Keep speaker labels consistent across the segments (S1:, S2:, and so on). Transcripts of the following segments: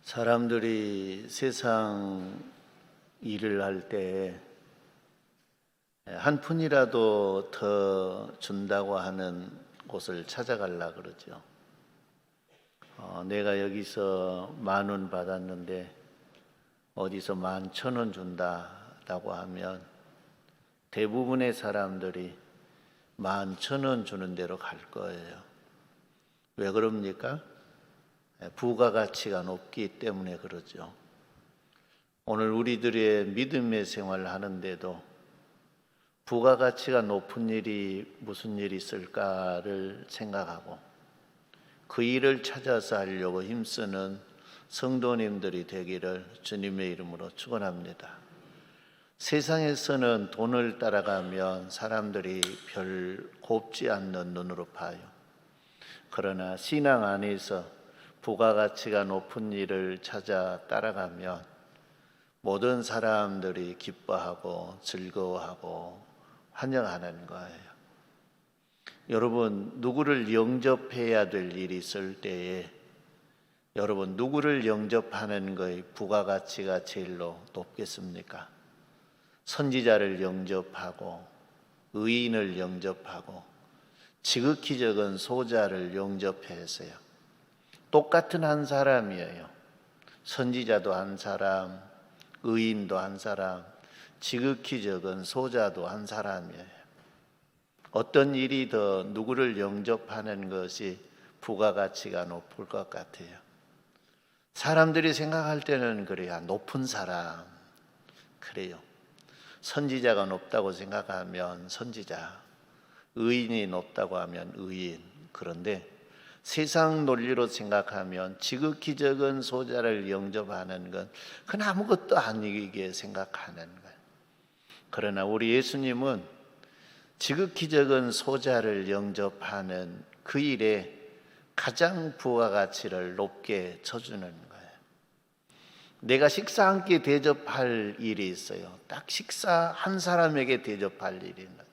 S1: 사람들이 세상 일을 할 때 한 푼이라도 더 준다고 하는 곳을 찾아가려 그러죠. 내가 여기서 10,000원 받았는데 어디서 11,000원 준다라고 하면 대부분의 사람들이 11,000원 주는 대로 갈 거예요. 왜 그럽니까? 부가가치가 높기 때문에 그러죠. 오늘 우리들의 믿음의 생활을 하는데도 부가가치가 높은 일이 무슨 일이 있을까를 생각하고 그 일을 찾아서 하려고 힘쓰는 성도님들이 되기를 주님의 이름으로 축원합니다. 세상에서는 돈을 따라가면 사람들이 별 곱지 않는 눈으로 봐요. 그러나 신앙 안에서 부가가치가 높은 일을 찾아 따라가면 모든 사람들이 기뻐하고 즐거워하고 환영하는 거예요. 여러분, 누구를 영접해야 될 일이 있을 때에 여러분 누구를 영접하는 것의 부가가치가 제일로 높겠습니까? 선지자를 영접하고 의인을 영접하고 지극히 적은 소자를 영접해서요. 똑같은 한 사람이에요. 선지자도 한 사람, 의인도 한 사람, 지극히 적은 소자도 한 사람이에요. 어떤 일이 더 누구를 영접하는 것이 부가가치가 높을 것 같아요. 사람들이 생각할 때는 그래야 높은 사람, 그래요. 선지자가 높다고 생각하면 선지자, 의인이 높다고 하면 의인. 그런데 세상 논리로 생각하면 지극히 적은 소자를 영접하는 건 그건 아무것도 아니게 생각하는 거예요. 그러나 우리 예수님은 지극히 적은 소자를 영접하는 그 일에 가장 부가가치를 높게 쳐주는 거예요. 내가 식사 한 끼 대접할 일이 있어요. 딱 식사 한 사람에게 대접할 일이 있는데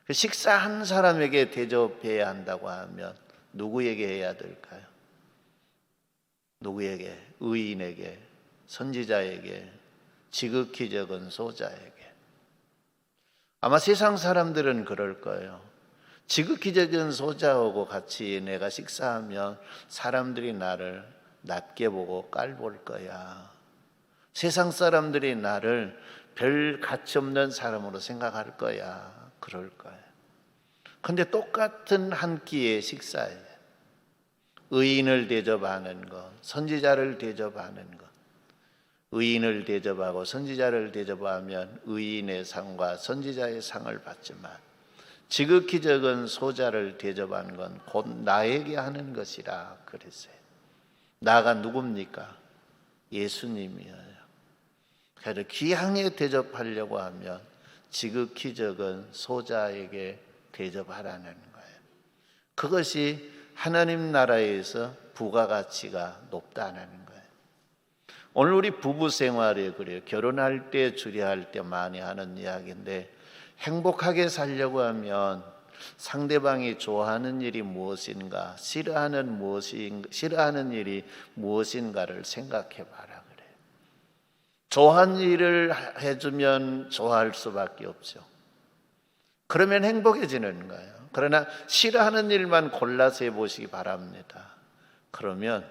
S1: 그 식사 한 사람에게 대접해야 한다고 하면 누구에게 해야 될까요? 누구에게? 의인에게, 선지자에게, 지극히 적은 소자에게. 아마 세상 사람들은 그럴 거예요. 지극히 적은 소자하고 같이 내가 식사하면 사람들이 나를 낮게 보고 깔볼 거야. 세상 사람들이 나를 별 가치 없는 사람으로 생각할 거야. 그럴 거예요. 근데 똑같은 한 끼의 식사에 의인을 대접하는 것, 선지자를 대접하는 것, 의인을 대접하고 선지자를 대접하면 의인의 상과 선지자의 상을 받지만 지극히 적은 소자를 대접하는 건 곧 나에게 하는 것이라 그랬어요. 나가 누굽니까? 예수님이에요. 그래서 귀하게 대접하려고 하면 지극히 적은 소자에게 대접하라는 거예요. 그것이 하나님 나라에서 부가가치가 높다는 거예요. 오늘 우리 부부 생활에 그래요. 결혼할 때 주례할 때 많이 하는 이야기인데 행복하게 살려고 하면 상대방이 좋아하는 일이 무엇인가, 싫어하는 일이 무엇인가를 생각해 봐라 그래요. 좋아하는 일을 해주면 좋아할 수밖에 없죠. 그러면 행복해지는 거예요. 그러나 싫어하는 일만 골라서 해보시기 바랍니다. 그러면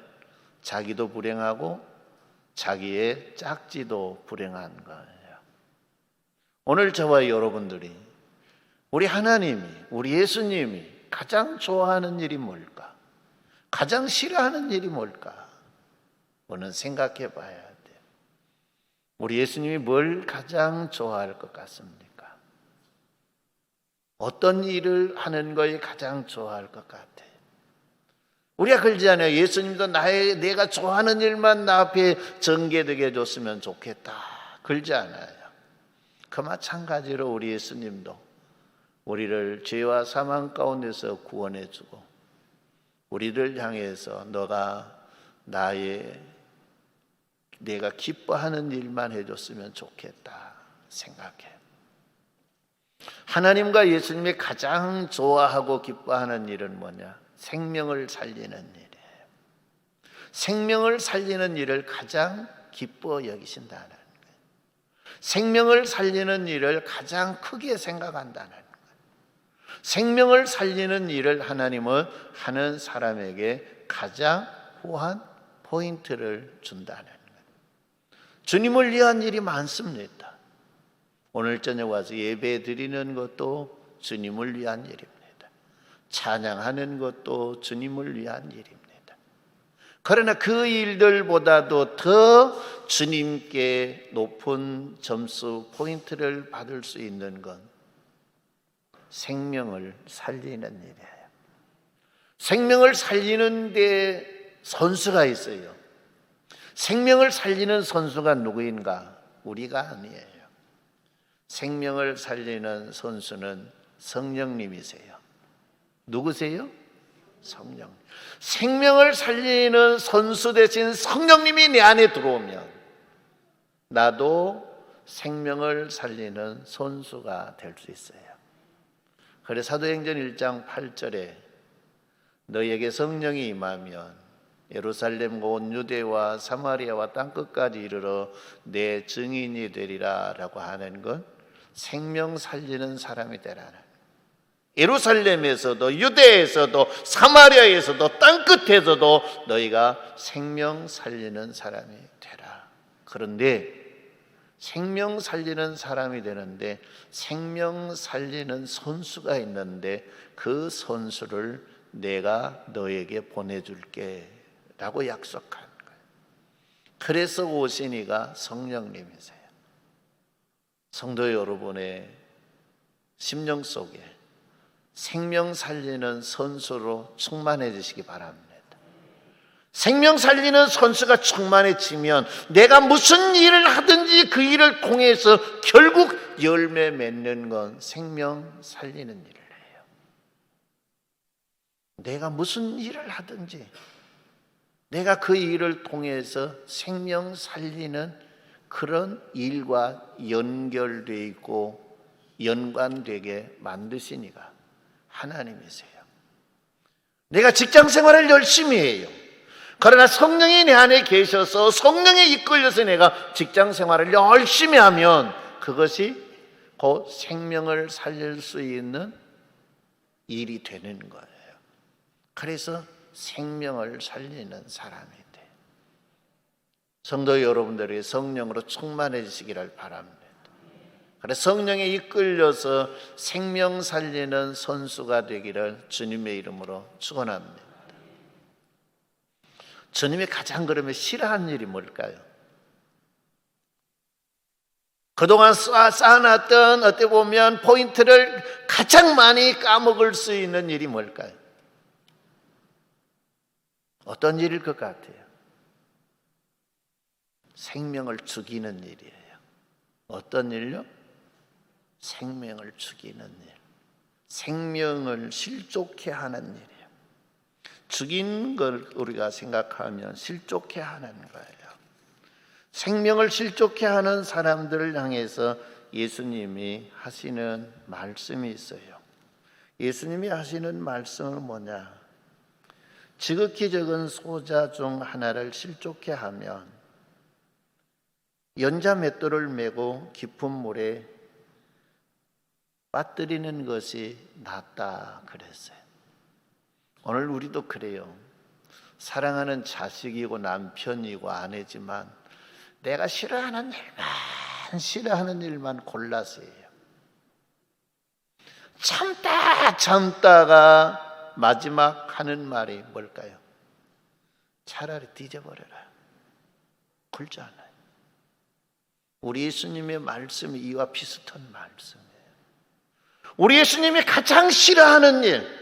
S1: 자기도 불행하고 자기의 짝지도 불행한 거예요. 오늘 저와 여러분들이 우리 하나님이, 우리 예수님이 가장 좋아하는 일이 뭘까? 가장 싫어하는 일이 뭘까? 오늘 생각해 봐야 돼요. 우리 예수님이 뭘 가장 좋아할 것 같습니까? 어떤 일을 하는 것이 가장 좋아할 것 같아요? 우리가 그러잖아요. 예수님도 내가 좋아하는 일만 나 앞에 전개되게 해줬으면 좋겠다. 그러지 않아요. 그 마찬가지로 우리 예수님도 우리를 죄와 사망 가운데서 구원해주고 우리를 향해서 너가 내가 기뻐하는 일만 해줬으면 좋겠다 생각해. 하나님과 예수님이 가장 좋아하고 기뻐하는 일은 뭐냐? 생명을 살리는 일이에요. 생명을 살리는 일을 가장 기뻐 여기신다는 거예요. 생명을 살리는 일을 가장 크게 생각한다는 거예요. 생명을 살리는 일을 하나님은 하는 사람에게 가장 후한 포인트를 준다는 거예요. 주님을 위한 일이 많습니다. 오늘 저녁 와서 예배 드리는 것도 주님을 위한 일입니다. 찬양하는 것도 주님을 위한 일입니다. 그러나 그 일들보다도 더 주님께 높은 점수 포인트를 받을 수 있는 건 생명을 살리는 일이에요. 생명을 살리는 데 선수가 있어요. 생명을 살리는 선수가 누구인가? 우리가 아니에요. 생명을 살리는 선수는 성령님이세요. 누구세요? 성령. 생명을 살리는 선수 대신 성령님이 내 안에 들어오면 나도 생명을 살리는 선수가 될 수 있어요. 그래서 사도행전 1장 8절에 너희에게 성령이 임하면 예루살렘과 온 유대와 사마리아와 땅끝까지 이르러 내 증인이 되리라 라고 하는 건 생명 살리는 사람이 되라는, 예루살렘에서도 유대에서도 사마리아에서도 땅끝에서도 너희가 생명 살리는 사람이 되라. 그런데 생명 살리는 사람이 되는데 생명 살리는 선수가 있는데 그 선수를 내가 너에게 보내줄게 라고 약속한 거예요. 그래서 오신 이가 성령님이세요. 성도 여러분의 심령 속에 생명 살리는 선수로 충만해지시기 바랍니다. 생명 살리는 선수가 충만해지면 내가 무슨 일을 하든지 그 일을 통해서 결국 열매 맺는 건 생명 살리는 일을 해요. 내가 무슨 일을 하든지 내가 그 일을 통해서 생명 살리는 그런 일과 연결되어 있고 연관되게 만드시니가 하나님이세요. 내가 직장 생활을 열심히 해요. 그러나 성령이 내 안에 계셔서 성령에 이끌려서 내가 직장 생활을 열심히 하면 그것이 곧 생명을 살릴 수 있는 일이 되는 거예요. 그래서 생명을 살리는 사람이 돼요. 성도 여러분들이 성령으로 충만해지시기를 바랍니다. 그래서 성령에 이끌려서 생명 살리는 선수가 되기를 주님의 이름으로 축원합니다. 주님이 가장 그러면 싫어하는 일이 뭘까요? 그동안 쌓아놨던 어떻게 보면 포인트를 가장 많이 까먹을 수 있는 일이 뭘까요? 어떤 일일 것 같아요? 생명을 죽이는 일이에요. 어떤 일요? 생명을 죽이는 일. 생명을 실족해 하는 일이에요. 죽인 걸 우리가 생각하면 실족해 하는 거예요. 생명을 실족해 하는 사람들을 향해서 예수님이 하시는 말씀이 있어요. 예수님이 하시는 말씀은 뭐냐? 지극히 적은 소자 중 하나를 실족해 하면 연자 맷돌을 메고 깊은 물에 빠뜨리는 것이 낫다 그랬어요. 오늘 우리도 그래요. 사랑하는 자식이고 남편이고 아내지만 내가 싫어하는 일만 골라서 해요. 참다가 마지막 하는 말이 뭘까요? 차라리 뒤져버려라. 그렇지 않아요. 우리 예수님의 말씀이 이와 비슷한 말씀이에요. 우리 예수님이 가장 싫어하는 일,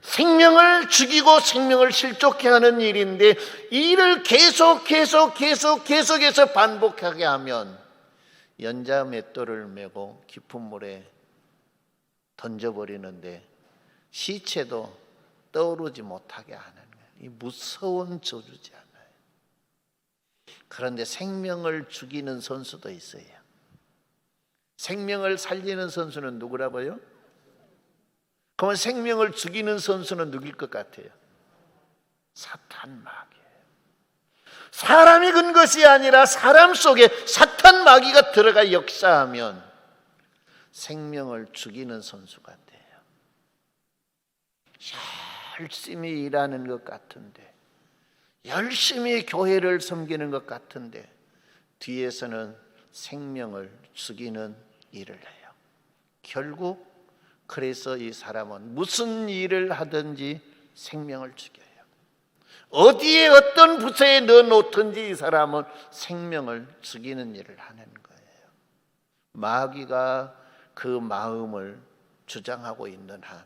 S1: 생명을 죽이고 생명을 실족해 하는 일인데 이 일을 계속해서 반복하게 하면 연자 맷돌을 메고 깊은 물에 던져버리는데 시체도 떠오르지 못하게 하는 거예요. 이 무서운 저주지 않아요. 그런데 생명을 죽이는 선수도 있어요. 생명을 살리는 선수는 누구라고요? 그러면 생명을 죽이는 선수는 누구일 것 같아요? 사탄 마귀예요. 사람이 건 것이 아니라 사람 속에 사탄 마귀가 들어가 역사하면 생명을 죽이는 선수가 돼요. 열심히 일하는 것 같은데, 열심히 교회를 섬기는 것 같은데 뒤에서는 생명을 죽이는 일을 해요. 결국 그래서 이 사람은 무슨 일을 하든지 생명을 죽여요. 어디에 어떤 부서에 넣어놓든지 이 사람은 생명을 죽이는 일을 하는 거예요. 마귀가 그 마음을 주장하고 있는 한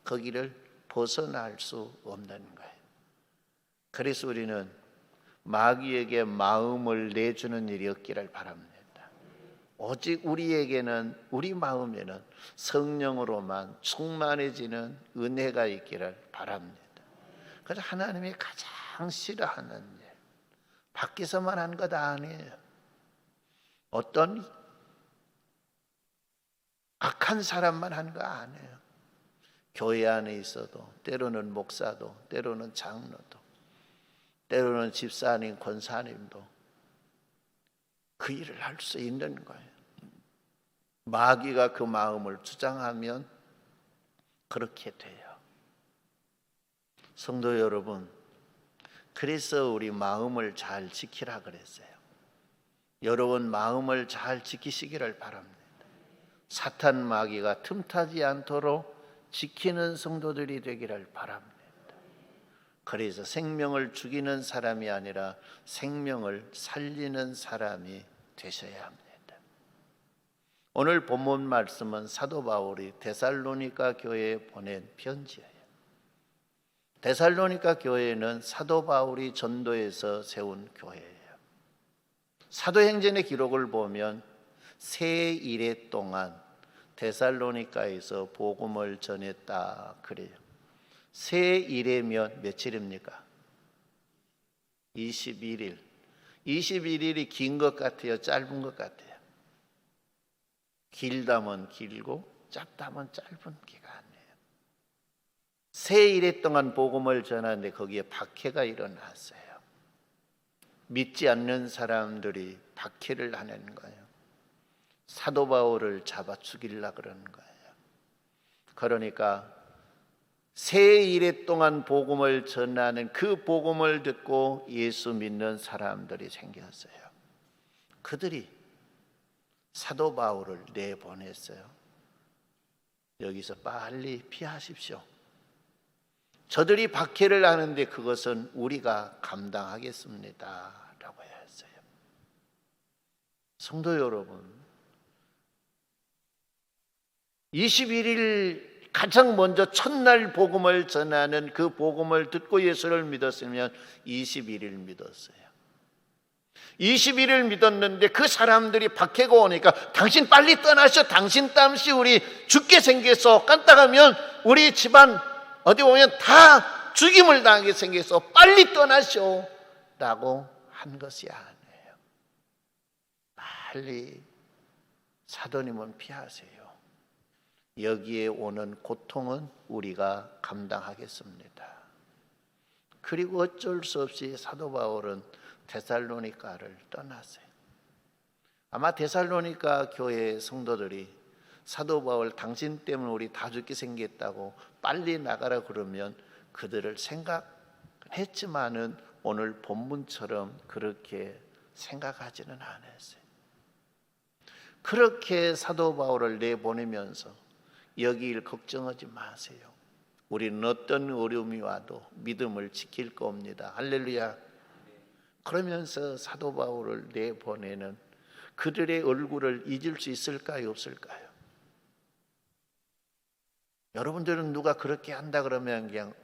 S1: 거기를 벗어날 수 없는 거예요. 그래서 우리는 마귀에게 마음을 내주는 일이 없기를 바랍니다. 오직 우리에게는, 우리 마음에는 성령으로만 충만해지는 은혜가 있기를 바랍니다. 그래서 하나님이 가장 싫어하는 일, 밖에서만 한 것 아니에요. 어떤 악한 사람만 한 거 아니에요. 교회 안에 있어도, 때로는 목사도, 때로는 장로도, 때로는 집사님, 권사님도 그 일을 할 수 있는 거예요. 마귀가 그 마음을 주장하면 그렇게 돼요. 성도 여러분, 그래서 우리 마음을 잘 지키라 그랬어요. 여러분 마음을 잘 지키시기를 바랍니다. 사탄 마귀가 틈타지 않도록 지키는 성도들이 되기를 바랍니다. 그래서 생명을 죽이는 사람이 아니라 생명을 살리는 사람이 되셔야 합니다. 오늘 본문 말씀은 사도 바울이 데살로니가 교회에 보낸 편지예요. 데살로니가 교회는 사도 바울이 전도해서 세운 교회예요. 사도행전의 기록을 보면 세 일해 동안 데살로니가에서 복음을 전했다 그래요. 세 일해면 며칠입니까? 21일. 21일이 긴 것 같아요? 짧은 것 같아요? 길다면 길고 짧다면 짧은 기간이에요. 세 일해 동안 복음을 전하는데 거기에 박해가 일어났어요. 믿지 않는 사람들이 박해를 하는 거예요. 사도 바울을 잡아 죽이려고 그러는 거예요. 그러니까 세 일해 동안 복음을 전하는 그 복음을 듣고 예수 믿는 사람들이 생겼어요. 그들이 사도 바울을 내보냈어요. 여기서 빨리 피하십시오. 저들이 박해를 하는데 그것은 우리가 감당하겠습니다 라고 했어요. 성도 여러분, 21일 가장 먼저 첫날 복음을 전하는 그 복음을 듣고 예수를 믿었으면 21일 믿었어요. 21일 믿었는데 그 사람들이 박해가 오니까 당신 빨리 떠나셔. 당신 땀시 우리 죽게 생겼어. 깐딱하면 우리 집안 어디 보면 다 죽임을 당하게 생겼어. 빨리 떠나셔 라고 한 것이 아니에요. 빨리 사도님은 피하세요. 여기에 오는 고통은 우리가 감당하겠습니다. 그리고 어쩔 수 없이 사도 바울은 데살로니가를 떠났어요. 아마 데살로니가 교회 성도들이 사도 바울 당신 때문에 우리 다 죽게 생겼다고 빨리 나가라 그러면 그들을 생각했지만은 오늘 본문처럼 그렇게 생각하지는 않았어요. 그렇게 사도 바울을 내보내면서 여기 일 걱정하지 마세요. 우리는 어떤 어려움이 와도 믿음을 지킬 겁니다. 할렐루야. 그러면서 사도 바울을 내보내는 그들의 얼굴을 잊을 수 있을까요? 없을까요? 여러분들은 누가 그렇게 한다 그러면 그냥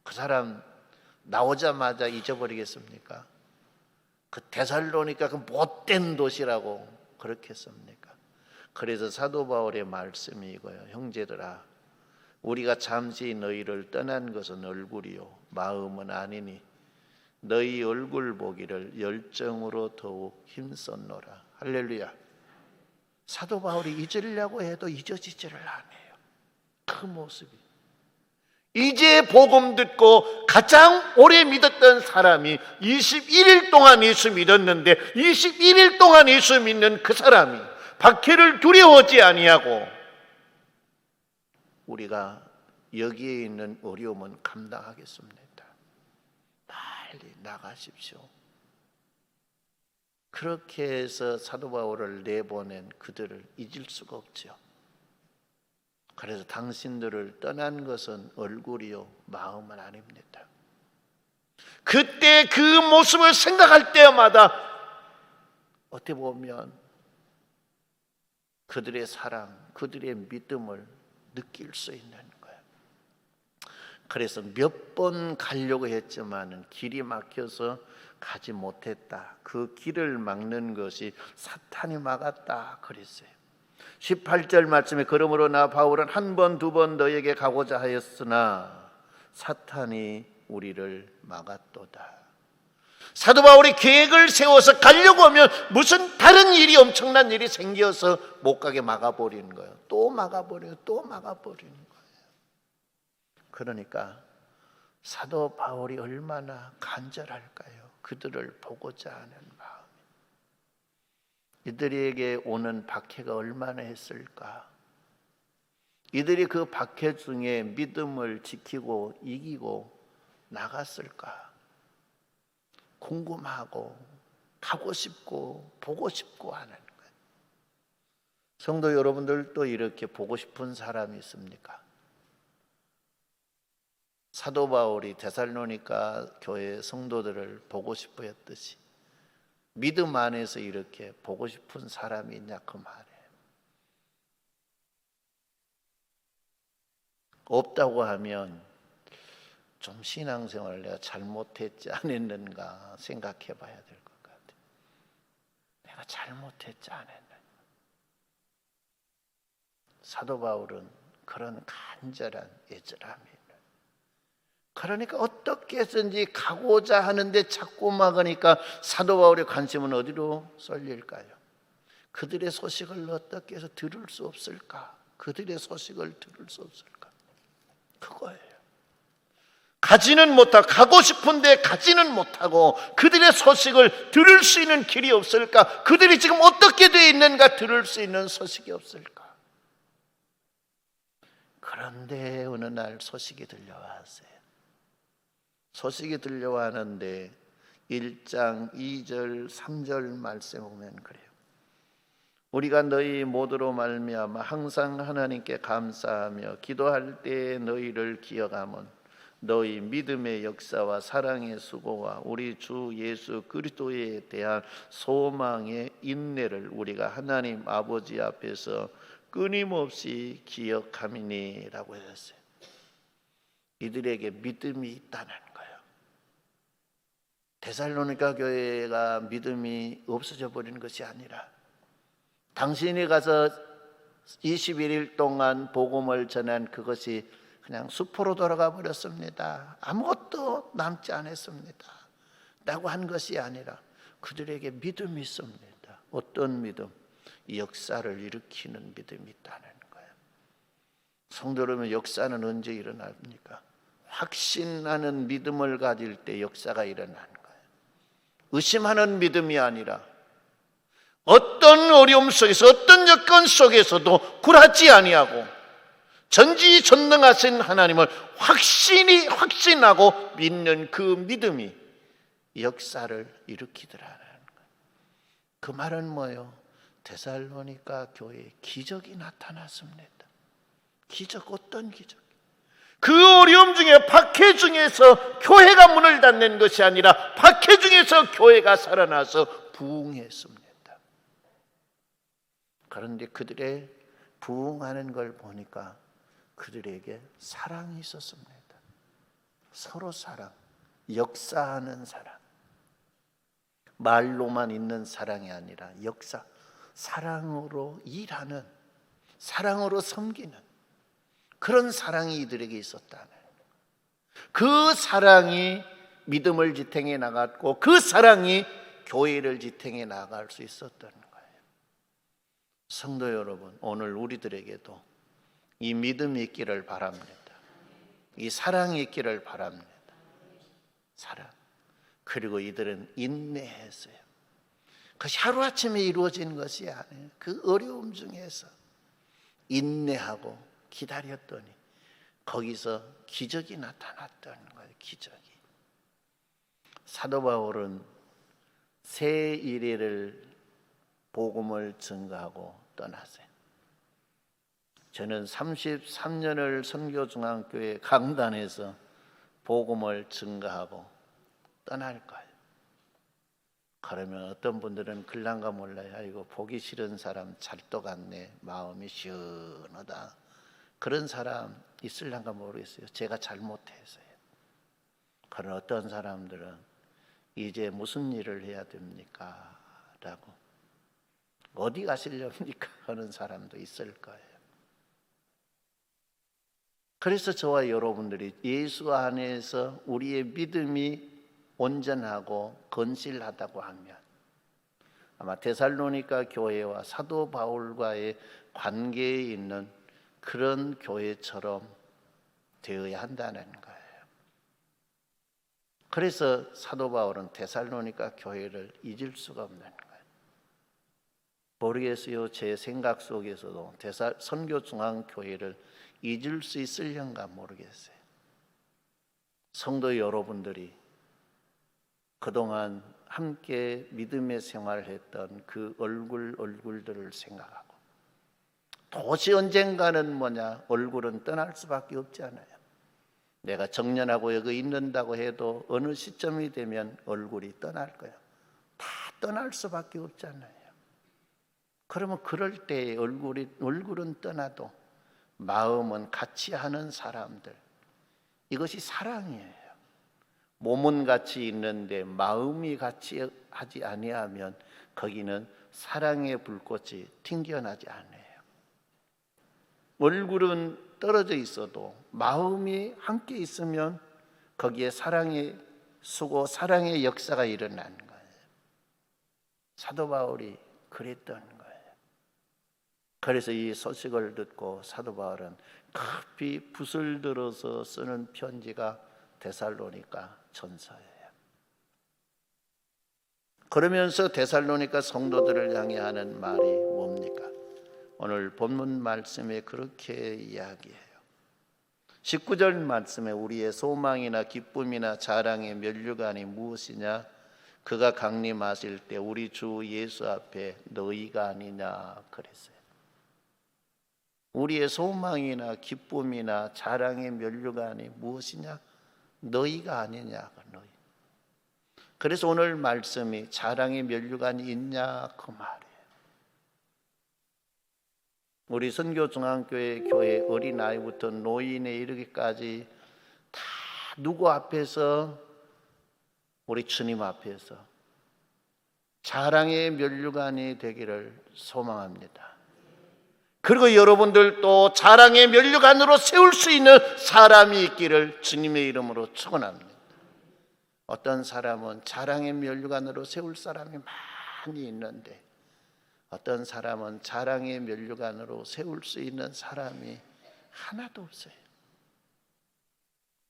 S1: 그 사람 나오자마자 잊어버리겠습니까? 그 데살로니가 그 못된 도시라고 그렇게 했습니까? 그래서 사도 바울의 말씀이 이거예요. 형제들아, 우리가 잠시 너희를 떠난 것은 얼굴이요 마음은 아니니 너희 얼굴 보기를 열정으로 더욱 힘썼노라. 할렐루야. 사도 바울이 잊으려고 해도 잊어지지를 않아요. 그 모습이 이제 복음 듣고 가장 오래 믿었던 사람이 21일 동안 예수 믿었는데 21일 동안 예수 믿는 그 사람이 박해를 두려워하지 아니하고 우리가 여기에 있는 어려움은 감당하겠습니다. 빨리 나가십시오. 그렇게 해서 사도 바울을 내보낸 그들을 잊을 수가 없죠. 그래서 당신들을 떠난 것은 얼굴이요 마음은 아닙니다. 그때 그 모습을 생각할 때마다 어떻게 보면 그들의 사랑, 그들의 믿음을 느낄 수 있는 거예요. 그래서 몇 번 가려고 했지만 길이 막혀서 가지 못했다. 그 길을 막는 것이 사탄이 막았다 그랬어요. 18절 말씀에 그러므로 나 바울은 한 번, 두 번 너에게 가고자 하였으나 사탄이 우리를 막았도다. 사도 바울이 계획을 세워서 가려고 하면 무슨 다른 일이 엄청난 일이 생겨서 못 가게 막아버리는 거예요. 또 막아버려요. 또 막아버리는 거예요. 그러니까 사도 바울이 얼마나 간절할까요? 그들을 보고자 하는 마음. 이들에게 오는 박해가 얼마나 했을까? 이들이 그 박해 중에 믿음을 지키고 이기고 나갔을까? 궁금하고 가고 싶고 보고 싶고 하는 거예요. 성도 여러분들도 이렇게 보고 싶은 사람이 있습니까? 사도 바울이 데살로니가 교회 성도들을 보고 싶어 했듯이 믿음 안에서 이렇게 보고 싶은 사람이 있냐 그 말이에요. 없다고 하면 좀 신앙생활을 내가 잘못했지 않았는가 생각해 봐야 될 것 같아요. 내가 잘못했지 않았는가. 사도 바울은 그런 간절한 애절함이 있는. 그러니까 어떻게 해서든지 가고자 하는데 자꾸 막으니까 사도 바울의 관심은 어디로 쏠릴까요? 그들의 소식을 어떻게 해서 들을 수 없을까? 그들의 소식을 들을 수 없을까? 그거예요. 가지는 못하고 가고 싶은데 가지는 못하고 그들의 소식을 들을 수 있는 길이 없을까? 그들이 지금 어떻게 되어 있는가 들을 수 있는 소식이 없을까? 그런데 어느 날 소식이 들려왔어요. 소식이 들려왔는데 1장 2절 3절 말씀에 보면 그래요. 우리가 너희 모두로 말미암아 항상 하나님께 감사하며 기도할 때 너희를 기억하면 너희 믿음의 역사와 사랑의 수고와 우리 주 예수 그리스도에 대한 소망의 인내를 우리가 하나님 아버지 앞에서 끊임없이 기억함이니라고 했어요. 이들에게 믿음이 있다는 거예요. 데살로니가 교회가 믿음이 없어져 버리는 것이 아니라 당신이 가서 21일 동안 복음을 전한 그것이 그냥 수포로 돌아가 버렸습니다. 아무것도 남지 않았습니다. 라고 한 것이 아니라 그들에게 믿음이 있습니다. 어떤 믿음? 역사를 일으키는 믿음이 있다는 거예요. 성도 여러분, 역사는 언제 일어납니까? 확신하는 믿음을 가질 때 역사가 일어나는 거예요. 의심하는 믿음이 아니라 어떤 어려움 속에서 어떤 여건 속에서도 굴하지 아니하고 전지전능하신 하나님을 확신하고 믿는 그 믿음이 역사를 일으키더라는 거예요. 그 말은 뭐예요? 데살로니가 교회에 기적이 나타났습니다. 기적, 어떤 기적? 그 어려움 중에 박해 중에서 교회가 문을 닫는 것이 아니라 박해 중에서 교회가 살아나서 부흥했습니다. 그런데 그들의 부흥하는 걸 보니까 그들에게 사랑이 있었습니다. 서로 사랑, 역사하는 사랑. 말로만 있는 사랑이 아니라 역사, 사랑으로 일하는, 사랑으로 섬기는 그런 사랑이 이들에게 있었다는, 그 사랑이 믿음을 지탱해 나갔고 그 사랑이 교회를 지탱해 나갈 수 있었던 거예요. 성도 여러분, 오늘 우리들에게도 이 믿음이 있기를 바랍니다. 이 사랑이 있기를 바랍니다. 사랑. 그리고 이들은 인내했어요. 그것이 하루아침에 이루어진 것이 아니에요. 그 어려움 중에서 인내하고 기다렸더니 거기서 기적이 나타났다는 거예요. 기적이. 사도 바울은 새 이래를 복음을 증거하고 떠났어요. 저는 33년을 선교중앙교회 강단에서 복음을 증거하고 떠날 거예요. 그러면 어떤 분들은 글란가 몰라요. 아이고 보기 싫은 사람 잘도 같네. 마음이 시원하다. 그런 사람 있을란가 모르겠어요. 제가 잘못해서요. 그런 어떤 사람들은 이제 무슨 일을 해야 됩니까? 라고 어디 가시렵니까? 하는 사람도 있을 거예요. 그래서 저와 여러분들이 예수 안에서 우리의 믿음이 온전하고 건실하다고 하면 아마 데살로니가 교회와 사도 바울과의 관계에 있는 그런 교회처럼 되어야 한다는 거예요. 그래서 사도 바울은 데살로니가 교회를 잊을 수가 없는 거예요. 모르겠어요. 제 생각 속에서도 선교중앙교회를 잊을 수 있을런가 모르겠어요. 성도 여러분들이 그동안 함께 믿음의 생활을 했던 그 얼굴들을 생각하고 도시 언젠가는 얼굴은 떠날 수밖에 없잖아요. 내가 정년하고 여기 있는다고 해도 어느 시점이 되면 얼굴이 떠날 거예요. 다 떠날 수밖에 없잖아요. 그러면 그럴 때 얼굴은 떠나도 마음은 같이 하는 사람들, 이것이 사랑이에요. 몸은 같이 있는데 마음이 같이 하지 아니하면 거기는 사랑의 불꽃이 튕겨나지 않아요. 얼굴은 떨어져 있어도 마음이 함께 있으면 거기에 사랑의 수고, 사랑의 역사가 일어나는 거예요. 사도 바울이 그랬던 거예요. 그래서 이 소식을 듣고 사도 바울은 급히 붓을 들어서 쓰는 편지가 데살로니가 전서예요. 그러면서 데살로니가 성도들을 향해 하는 말이 뭡니까? 오늘 본문 말씀에 그렇게 이야기해요. 19절 말씀에 우리의 소망이나 기쁨이나 자랑의 면류관이 무엇이냐? 그가 강림하실 때 우리 주 예수 앞에 너희가 아니냐 그랬어요. 우리의 소망이나 기쁨이나 자랑의 면류관이 무엇이냐? 너희가 아니냐. 너희. 그래서 오늘 말씀이 자랑의 면류관이 있냐 그 말이에요. 우리 선교중앙교회 교회 어린아이부터 노인에 이르기까지 다 누구 앞에서? 우리 주님 앞에서 자랑의 면류관이 되기를 소망합니다. 그리고 여러분들도 자랑의 면류관으로 세울 수 있는 사람이 있기를 주님의 이름으로 축원합니다. 어떤 사람은 자랑의 면류관으로 세울 사람이 많이 있는데 어떤 사람은 자랑의 면류관으로 세울 수 있는 사람이 하나도 없어요.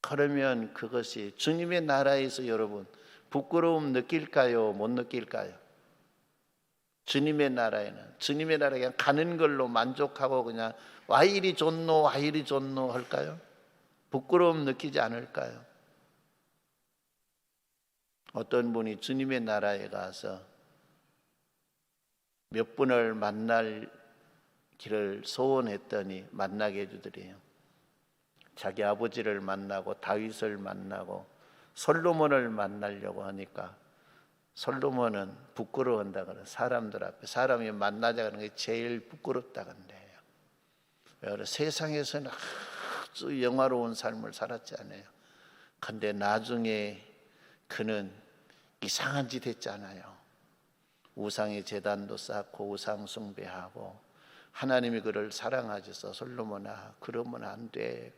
S1: 그러면 그것이 주님의 나라에서 여러분 부끄러움 느낄까요? 못 느낄까요? 주님의 나라에는 주님의 나라에 그냥 가는 걸로 만족하고 그냥 와 이리 좋노 할까요? 부끄러움 느끼지 않을까요? 어떤 분이 주님의 나라에 가서 몇 분을 만날 길을 소원했더니 만나게 해주더래요. 자기 아버지를 만나고 다윗을 만나고 솔로몬을 만나려고 하니까 솔로몬은 부끄러워한다 그래. 사람들 앞에 사람이 만나자 그러는 게 제일 부끄럽다 그런데요. 세상에서는 아주 영화로운 삶을 살았지 않아요. 근데 나중에 그는 이상한 짓 했잖아요. 우상의 제단도 쌓고 우상 숭배하고 하나님이 그를 사랑하셔서 솔로몬아 그러면 안 돼.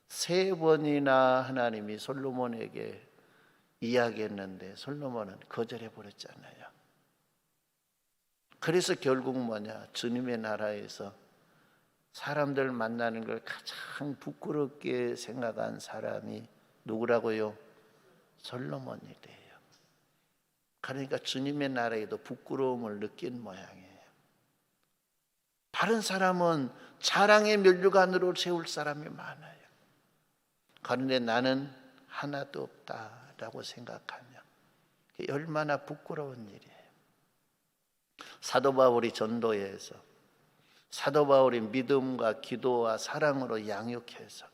S1: 3번이나 하나님이 솔로몬에게 이야기했는데 솔로몬은 거절해 버렸잖아요. 그래서 결국 주님의 나라에서 사람들 만나는 걸 가장 부끄럽게 생각한 사람이 누구라고요? 솔로몬이래요. 그러니까 주님의 나라에도 부끄러움을 느낀 모양이에요. 다른 사람은 자랑의 면류관으로 세울 사람이 많아요. 그런데 나는 하나도 없다라고 생각하면 얼마나 부끄러운 일이에요. 사도 바울이 전도해서 사도 바울이 믿음과 기도와 사랑으로 양육해서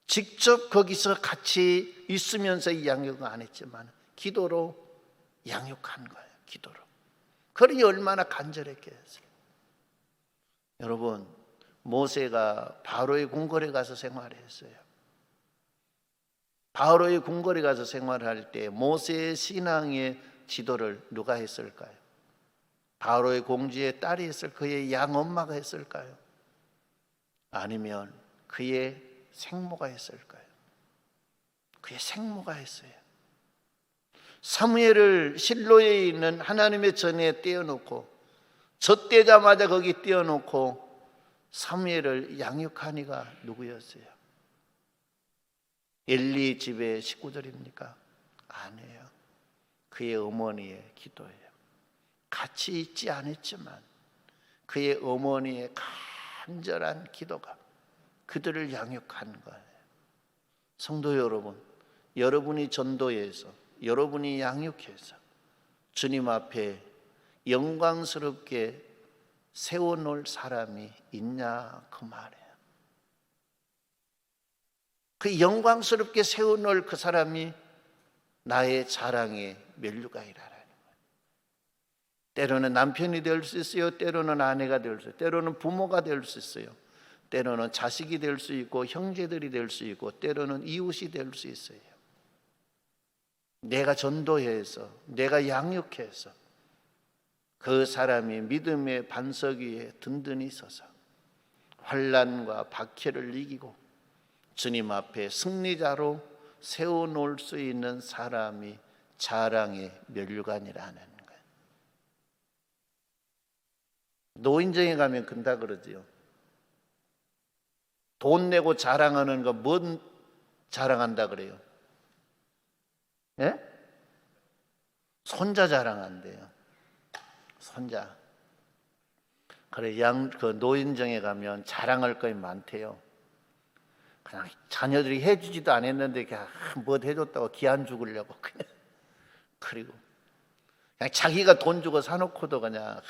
S1: 직접 거기서 같이 있으면서 이 양육은 안 했지만 기도로 양육한 거예요. 기도로. 그러니 얼마나 간절했겠어요. 여러분, 모세가 바로의 궁궐에 가서 생활했어요. 바로의 궁궐에 가서 생활할 때 모세의 신앙의 지도를 누가 했을까요? 바로의 공주의 딸이 했을 그의 양엄마가 했을까요? 아니면 그의 생모가 했을까요? 그의 생모가 했어요. 사무엘을 실로에 있는 하나님의 전에 떼어놓고 젖되자마자 거기 떼어놓고 사무엘을 양육한 이가 누구였어요? 엘리 집의 식구들입니까? 아니에요. 그의 어머니의 기도예요. 같이 있지 않았지만 그의 어머니의 간절한 기도가 그들을 양육한 거예요. 성도 여러분, 여러분이 전도해서 여러분이 양육해서 주님 앞에 영광스럽게 세워놓을 사람이 있냐 그 말이에요. 그 영광스럽게 세워놓을 그 사람이 나의 자랑의 면류관이라는 거예요. 때로는 남편이 될 수 있어요. 때로는 아내가 될 수 있어요. 때로는 부모가 될 수 있어요. 때로는 자식이 될 수 있고 형제들이 될 수 있고 때로는 이웃이 될 수 있어요. 내가 전도해서 내가 양육해서 그 사람이 믿음의 반석 위에 든든히 서서 환난과 박해를 이기고 주님 앞에 승리자로 세워놓을 수 있는 사람이 자랑의 면류관이라는 거예요. 노인정에 가면 근다 그러지요. 돈 내고 자랑하는 거 뭔 자랑한다 그래요? 예? 손자 자랑한대요. 손자. 그래 그 노인정에 가면 자랑할 것이 많대요. 그냥 자녀들이 해주지도 않았는데 그냥 뭐 해줬다고 기한 죽으려고 그냥. 그리고 그냥 자기가 돈 주고 사놓고도 그냥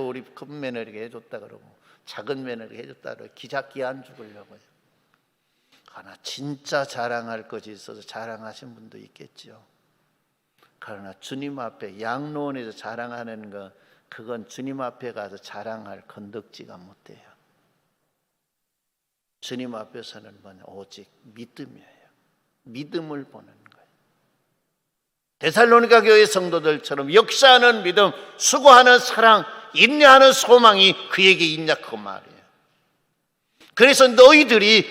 S1: 우리 큰 며느리가 해줬다 그러고 작은 며느리가 해줬다 그러고 기한 죽으려고요. 그러나 진짜 자랑할 것이 있어서 자랑하신 분도 있겠죠. 그러나 주님 앞에 양로원에서 자랑하는 거 그건 주님 앞에 가서 자랑할 건덕지가 못 돼요. 주님 앞에서는 오직 믿음이에요. 믿음을 보는 거예요. 데살로니가 교회 성도들처럼 역사하는 믿음, 수고하는 사랑, 인내하는 소망이 그에게 있냐 그 말이에요. 그래서 너희들이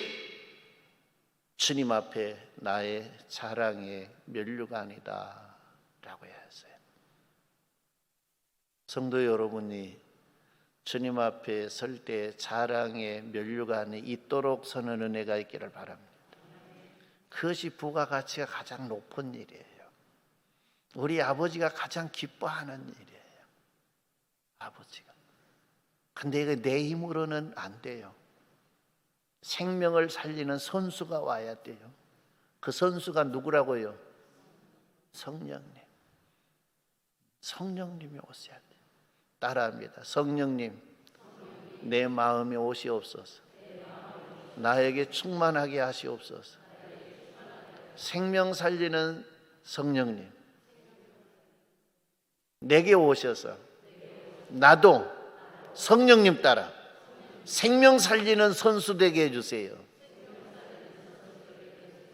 S1: 주님 앞에 나의 자랑의 면류관이다 라고 했어요. 성도 여러분이 주님 앞에 설 때 자랑의 면류관이 있도록 서는 은혜가 있기를 바랍니다. 그것이 부가가치가 가장 높은 일이에요. 우리 아버지가 가장 기뻐하는 일이에요. 아버지가. 근데 이거 내 힘으로는 안 돼요. 생명을 살리는 선수가 와야 돼요. 그 선수가 누구라고요? 성령님. 성령님이 오셔야 돼요. 따라합니다. 성령님, 내 마음에 오시옵소서. 나에게 충만하게 하시옵소서. 생명 살리는 성령님, 내게 오셔서 나도 성령님 따라 생명 살리는 선수 되게 해주세요.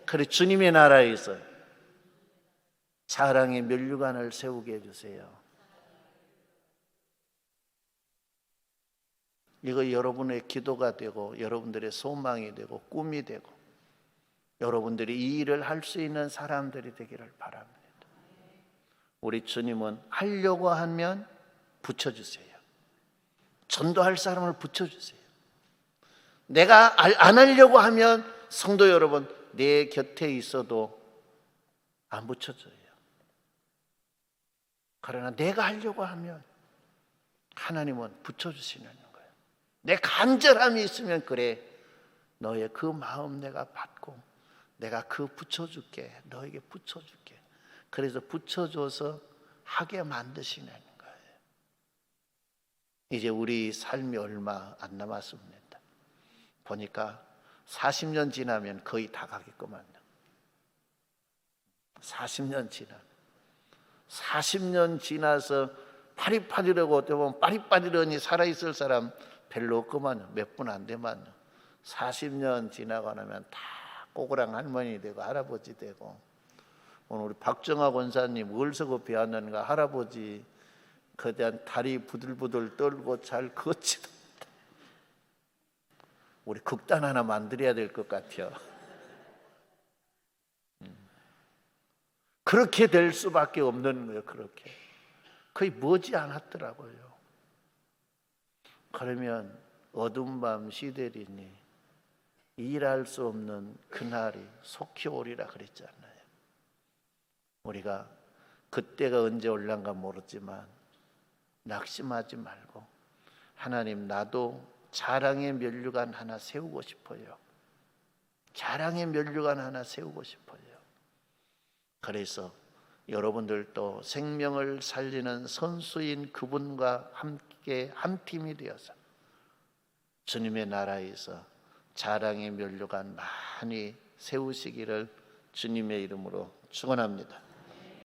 S1: 그래 주님의 나라에서 자랑의 면류관을 세우게 해주세요. 이거 여러분의 기도가 되고 여러분들의 소망이 되고 꿈이 되고 여러분들이 이 일을 할 수 있는 사람들이 되기를 바랍니다. 우리 주님은 하려고 하면 붙여주세요. 전도할 사람을 붙여주세요. 내가 안 하려고 하면 성도 여러분, 내 곁에 있어도 안 붙여져요. 그러나 내가 하려고 하면 하나님은 붙여주시는 거예요. 내 간절함이 있으면 그래, 너의 그 마음 내가 받고 내가 그 붙여줄게, 너에게 붙여줄게. 그래서 붙여줘서 하게 만드시는 거예요. 이제 우리 삶이 얼마 안 남았습니다. 보니까 40년 지나면 거의 다 가겠구만요. 40년 지나. 40년 지나서 파리파리라고 어떻게 보면 빠리빠리러니 살아있을 사람 별로 없구만요. 몇 분 안 되만요. 40년 지나고 나면 다 꼬그랑 할머니 되고 할아버지 되고, 오늘 우리 박정아 권사님 월서고 배웠는가 할아버지 거대한 다리 부들부들 떨고 잘 걷지도 못해. 우리 극단 하나 만들어야 될 것 같아요. 그렇게 될 수밖에 없는 거예요. 그렇게 거의 머지않았더라고요. 그러면 어두운 밤 시대리니 일할 수 없는 그날이 속히 오리라 그랬잖아요. 우리가 그때가 언제 올란가 모르지만 낙심하지 말고, 하나님 나도 자랑의 면류관 하나 세우고 싶어요. 자랑의 면류관 하나 세우고 싶어요. 그래서 여러분들도 생명을 살리는 선수인 그분과 함께 한 팀이 되어서 주님의 나라에서 자랑의 면류관 많이 세우시기를 주님의 이름으로 축원합니다.